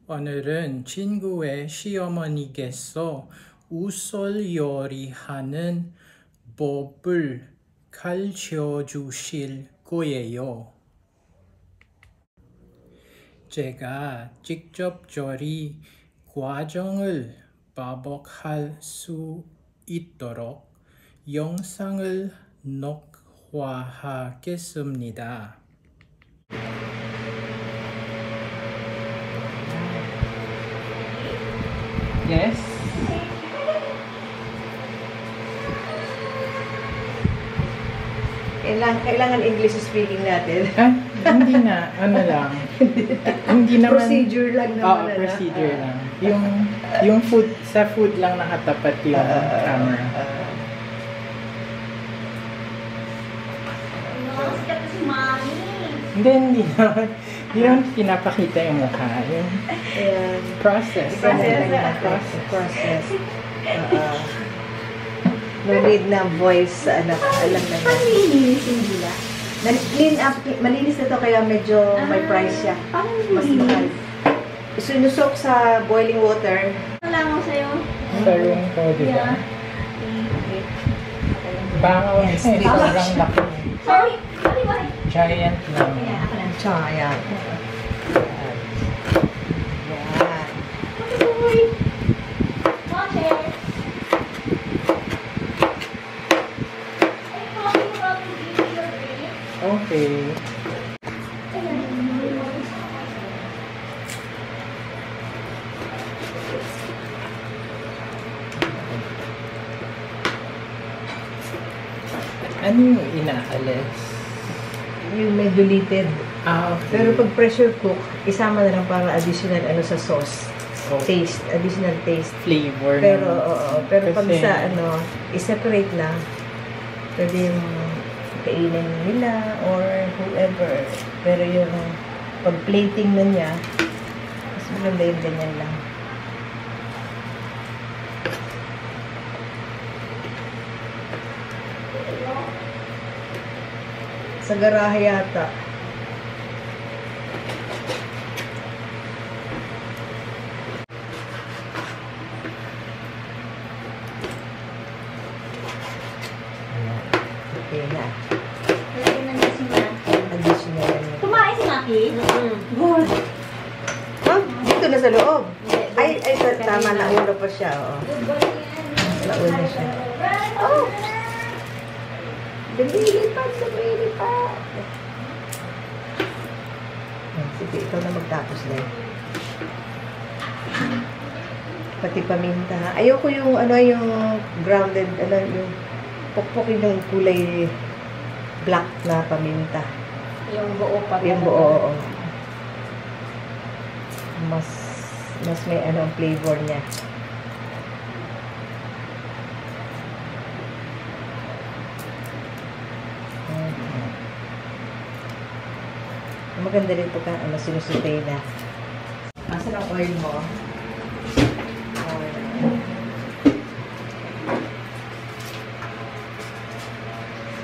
오늘은 친구의 시어머니께서 우설 요리하는 법을 가르쳐 주실 거예요. 제가 직접 조리 과정을 반복할 수 있도록 영상을 녹화하겠습니다. Yes? Kailangan English speaking natin. Hindi na, ano lang. Hindi naman, procedure lang naman. Procedure lang. Yung food, sa food lang nakatapat yung camera. Sikat na si Mami. Hindi naman. Hindi naman pinapakita yung mukha. Yung process. Process. No need na voice, alam na yan. Malinis yung dila. Clean up, malinis na to kaya medyo may price siya. Mas mahal. Sinusok sa boiling water. Wala mo sa'yo. Sa room ko, di ba? Bangaw na parang laki. Sorry. Sorry, bye. Giant lang. Ayan, ako lang. Tsaka yan. Okay, watch it. Okay. Ano yung inaalis? Yung medyo litid. Okay. Pero pag pressure cook, isama na lang para additional sa sauce. Okay. Taste, additional taste. Flavor. Pero, pero pag Kasi- sa i-separate lang, pwede yung kainin nila or whoever. Pero yung pag-plating na niya, mas maganda yung ganyan lang. Sa garahe yata. Okay na. Lagyan na niya si Maki. Additional na. Kumain si Maki? Good. Oh, dito na sa loob. Ay, tama na. Ulo pa siya. Oo. Good boy yan. Nauna siya. Oh! Lumilipat. Sige, ikaw na magtapos na yun. Pati paminta. Ayoko yung, yung grounded, yung pokpokin ng kulay black na paminta. Yung buo pa. Yung buo, oo. Mas may ang flavor niya. Maganda rin pagka sinusutay na. Asan ang oil mo?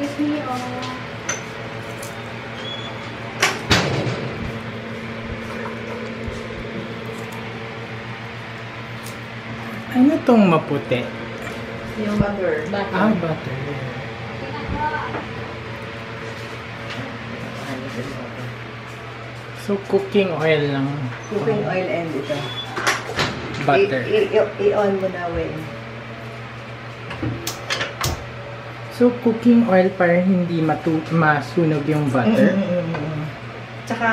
Excuse me, Ano tong maputi? Yung butter. Butter. So, cooking oil lang. Cooking oil and ito. Butter. I-on mo na, Wayne. So, cooking oil para hindi masunog yung butter. Tsaka,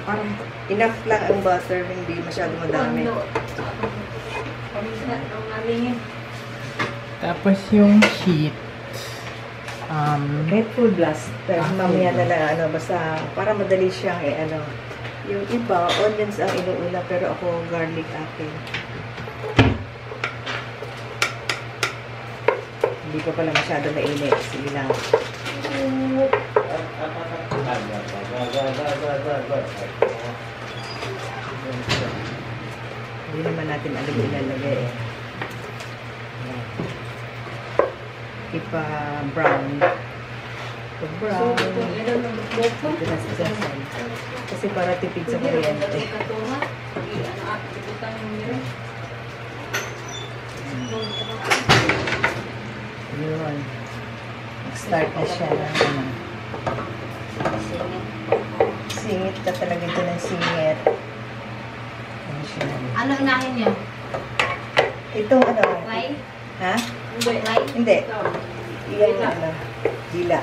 parang enough lang ang butter, hindi masyado madami. Tapos yung heat. Kahit full blast. Pero mamaya na lang, basta para madali siyang, yung iba, onions ang inuuna, pero ako garlic akin. Hindi pa pala masyado mainit. Sige lang. Hindi naman natin alam yung ilalagay eh. Ipa brown. Pag-brown. Kasi para tipid sa kuryente. Yun. Nag-start na siya ng ano. Singit ka talaga ito ng singit. Ano siya? Ano inahin niya? Itong ano? Why? Ha? Why? Hindi. Iyan ano. Dila.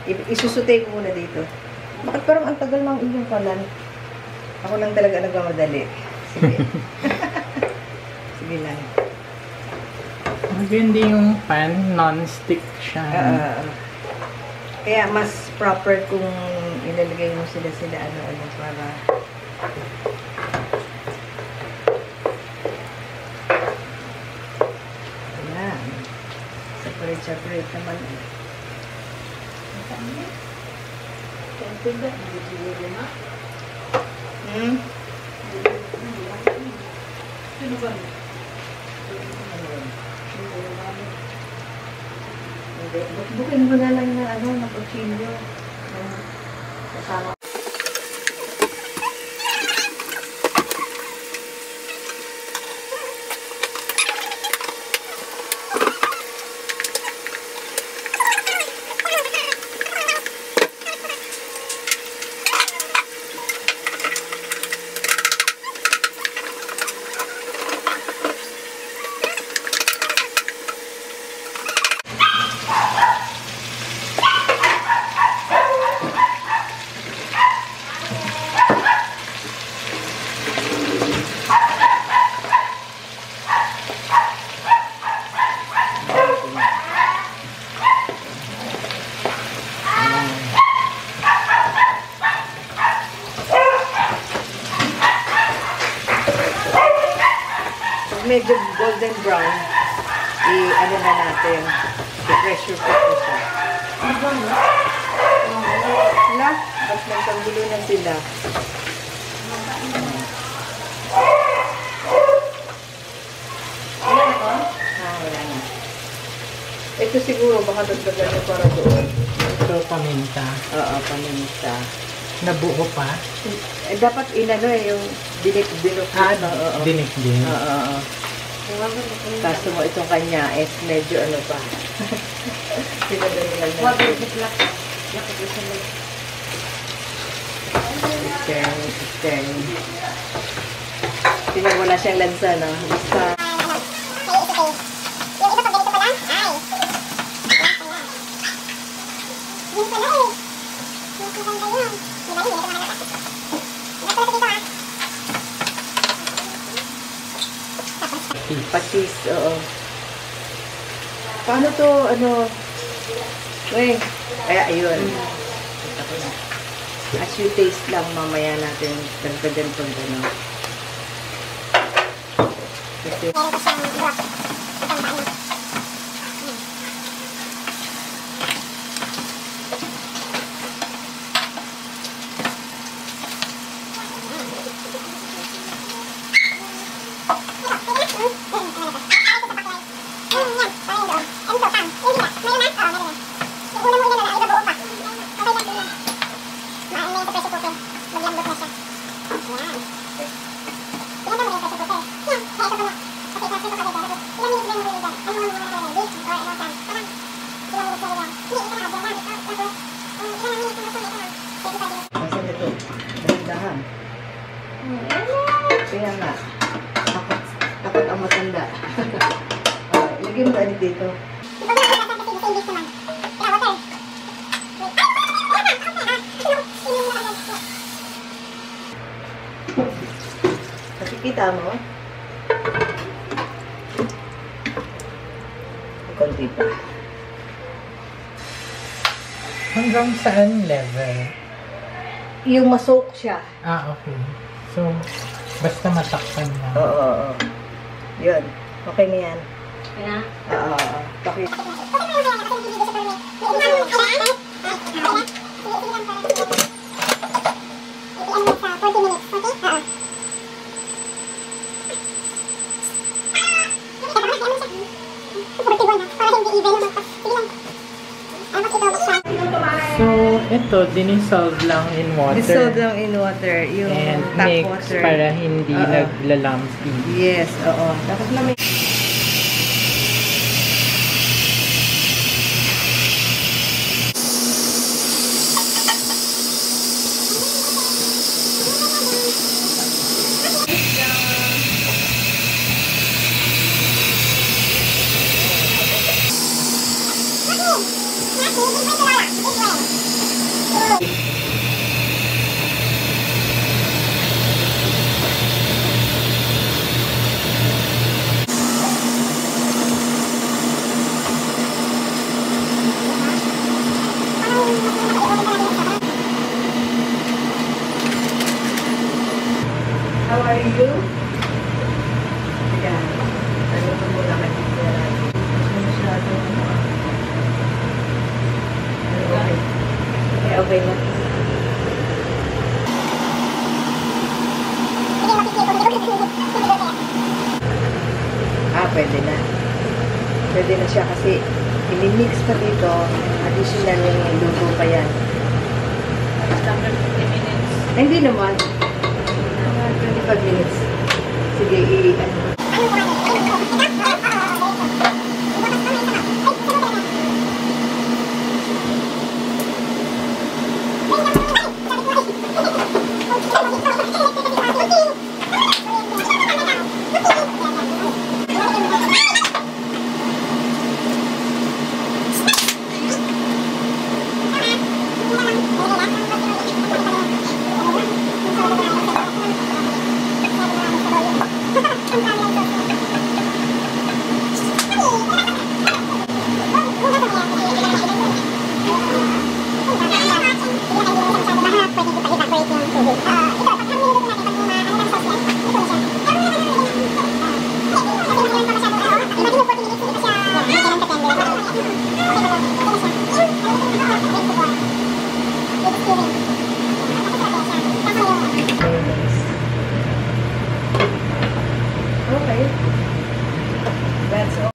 Isusutay ko muna dito. Bakit parang ang tagal ng inyong kalan? Ako lang talaga nagmamadali. Sige. Sige lang. Maganda yung pan, non-stick siya. Kaya mas proper kung ilalagay mo sila ano para ayan. Separate naman. Bukin mo na lang na ano, na kutsilyo. Kasama. Medyo golden brown, ano na natin, i-pressure cook ko siya. Wala, ba't nagtanggulo na sila? Wala na? Wala na. Ito siguro, baka dagdagan nyo para doon. Ito, paminta. Oo, paminta. Nabuo pa? Dapat inano yung dinik-dinok. Dinik din. Oo. Kaso mo itong kanya is medyo ano pa. Pinadalilan na. Stern. Tingnan wala siyang lansa, no? Basta. Patis, oo. Paano to, ano? Kaya, ayun. As you taste lang, mamaya natin dagdagan pag ano. Kasi, kaya nga, takot ang matanda. Lagyan mo ulit dito. Nakikita mo? Konti pa. Hanggang saan level? Yung masok siya. Okay. So, basta matakpan na. Oo. Yun. Okay na yan. Kaya? Oo. Bakit? So, ito, dinissolve lang in water. Dissolve lang in water. Yung And tap mix water. para hindi naglalampi. Yes, oo. Tapos na may... How are you? Ayan. Ano ko muna kanina. Masyado. Okay. Okay na. Pwede na. Pwede na siya kasi i-mix pa dito. Additional yung luto pa yan. After 50 minutes. Hindi naman. 25 minutes. Sige, i-ano. Okay. That's all.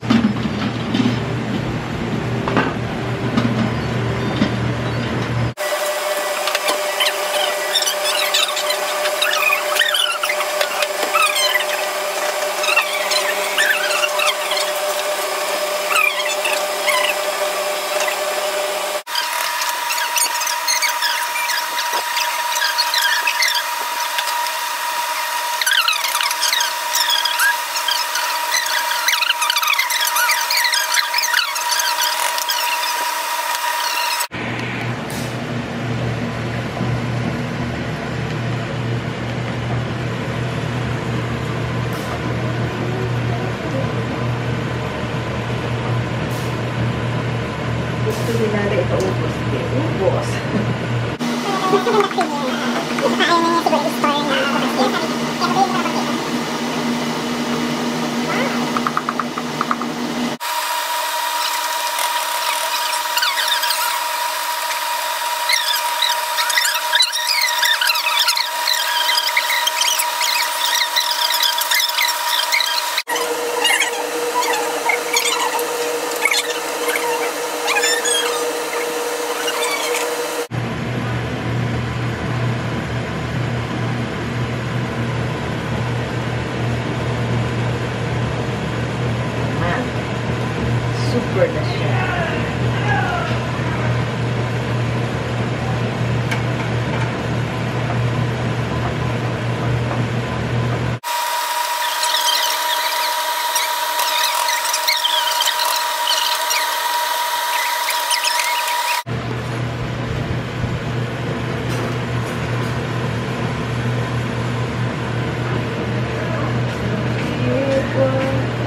Gusto nila na ipaubos. Ubos. Super na siya.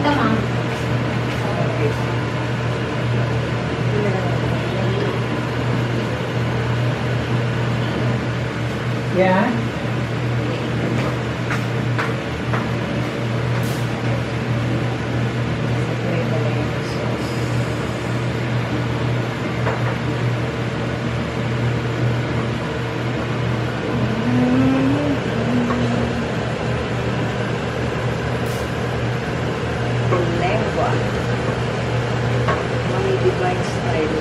Tama. Yeah? Lengua. Mami Divine Style.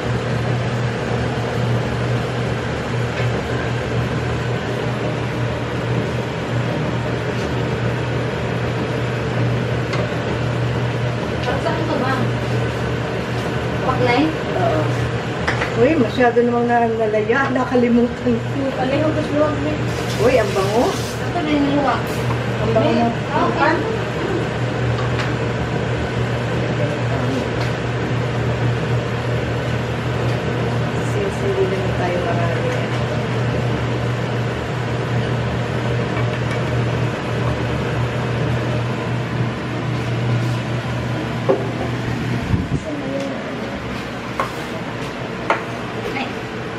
Uy, masyado namang nalalaya. Nakalimutan ko. Palihog ko siya. Uy, ang bango. Ito na yung luwa. Ang bango mo. Okay. Sili naman tayo marami.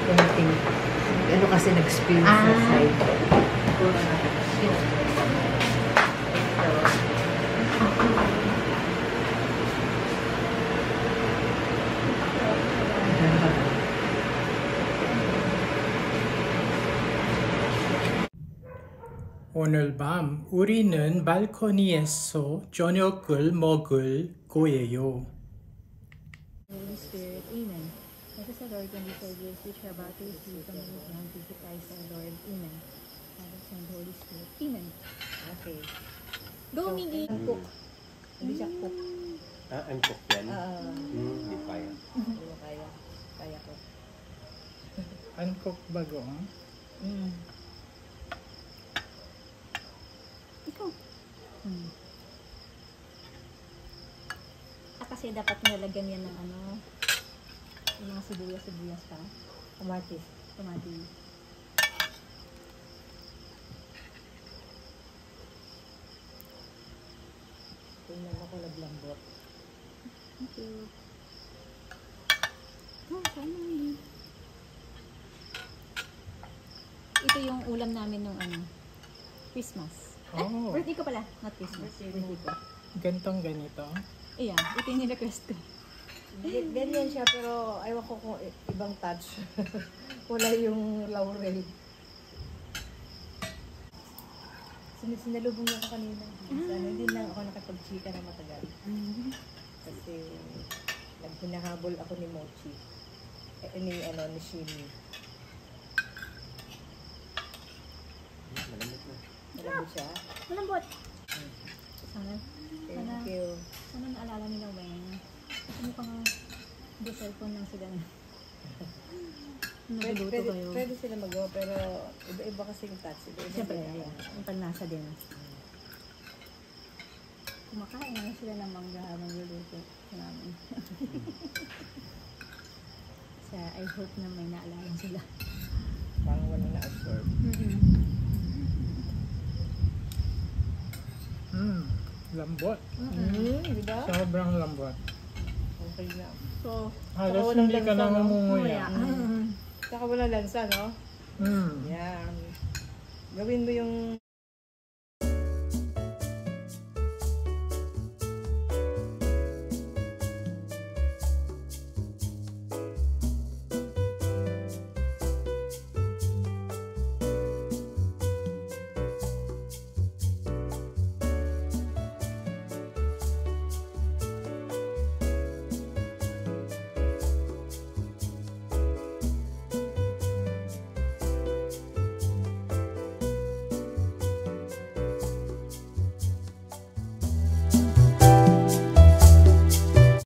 Konting. Ano kasi nag-spill sa side. 오늘 밤 우리는 발코니에서 저녁을 먹을 거예요. Holy Spirit. Amen. Let us, Lord, when we forgive, which are about to receive from the hand of Christ our Lord. Amen. Father, Son, Holy Spirit. Amen. Okay. Go, Miggy! Cook. Hindi siya cook. Angkok yan? Hindi kaya. Hindi mo kaya. Kaya ko. 한국 bagong. Ikaw. Kasi dapat nalagyan yan ng ano, yung mga sibuyas pa. Kamatis. Tomati. Tingnan ako naglambot. Thank you. Oh, kain na, Miggy. Ito yung ulam namin nung ano, Christmas. Oh. Birthday ko pala, not Christmas. Birthday ko. Gantong ganito. Ayan, ito yung nirequest ko. Ganyan siya pero ayaw ko kung ibang touch. Wala yung laurel. Sinalubong niya ako kanina. Sana hindi lang ako nakapag-chika na matagal. Kasi naghinahabol ako ni Mochi. Ni Shimi. Malamit na. Malambot siya. Malambot. Sana, Thank you. sana naalala nila, Weng. Ano pang hindi cellphone lang sila na. Nagluluto kayo. Pwede sila magawa pero iba-iba kasi yung touch. Siyempre, ayan. Yung panlasa din. Kumakain na sila ng mangga habang luluto namin. So, I hope na may naalala sila. Parang walang na-absorb. Lambot. Diba? Sobrang lambot. Okay na. So, Halos walang hindi ka lansa, na no? ngumunguya. Saka walang lansa, no? Mm. Yan. Gawin mo yung